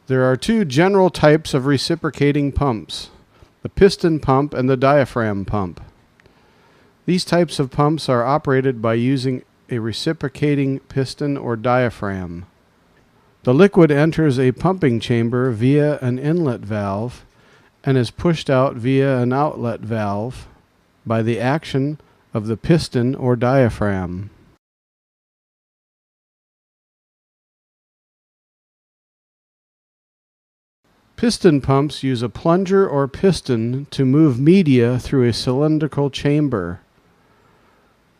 There are two general types of reciprocating pumps, the piston pump and the diaphragm pump. These types of pumps are operated by using a reciprocating piston or diaphragm. The liquid enters a pumping chamber via an inlet valve and is pushed out via an outlet valve by the action of the piston or diaphragm. Piston pumps use a plunger or piston to move media through a cylindrical chamber.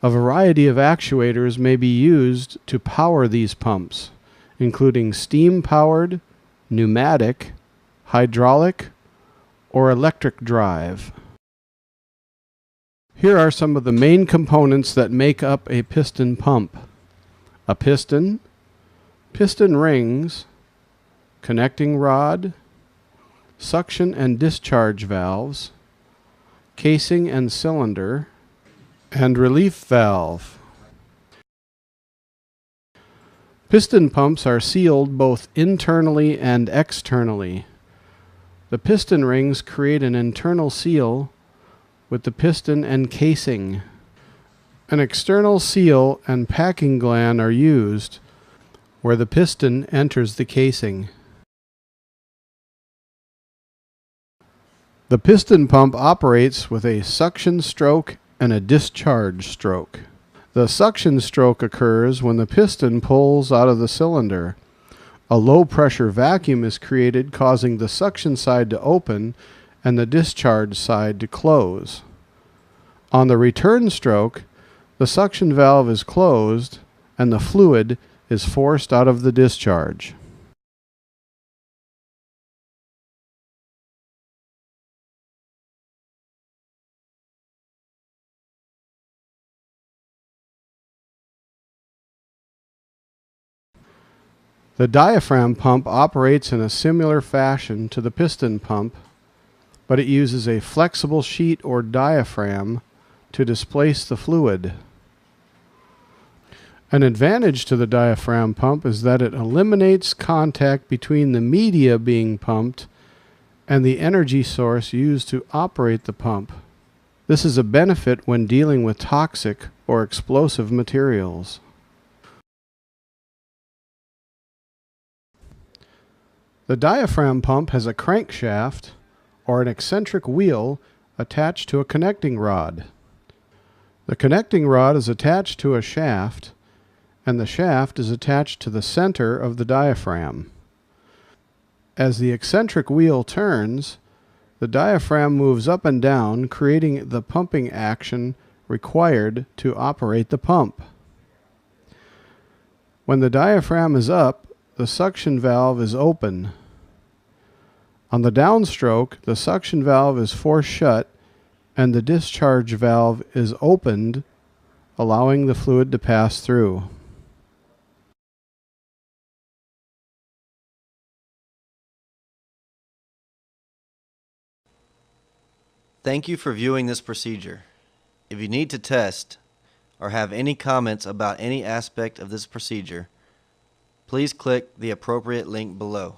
A variety of actuators may be used to power these pumps, including steam-powered, pneumatic, hydraulic, or electric drive. Here are some of the main components that make up a piston pump: a piston, piston rings, connecting rod, suction and discharge valves, casing and cylinder, and relief valve. Piston pumps are sealed both internally and externally. The piston rings create an internal seal with the piston and casing. An external seal and packing gland are used where the piston enters the casing. The piston pump operates with a suction stroke and a discharge stroke. The suction stroke occurs when the piston pulls out of the cylinder. A low-pressure vacuum is created, causing the suction side to open and the discharge side to close. On the return stroke, the suction valve is closed and the fluid is forced out of the discharge. The diaphragm pump operates in a similar fashion to the piston pump, but it uses a flexible sheet or diaphragm to displace the fluid. An advantage to the diaphragm pump is that it eliminates contact between the media being pumped and the energy source used to operate the pump. This is a benefit when dealing with toxic or explosive materials. The diaphragm pump has a crankshaft or an eccentric wheel attached to a connecting rod. The connecting rod is attached to a shaft, and the shaft is attached to the center of the diaphragm. As the eccentric wheel turns, the diaphragm moves up and down, creating the pumping action required to operate the pump. When the diaphragm is up, the suction valve is open. On the downstroke, the suction valve is forced shut and the discharge valve is opened, allowing the fluid to pass through. Thank you for viewing this procedure. If you need to test or have any comments about any aspect of this procedure, please click the appropriate link below.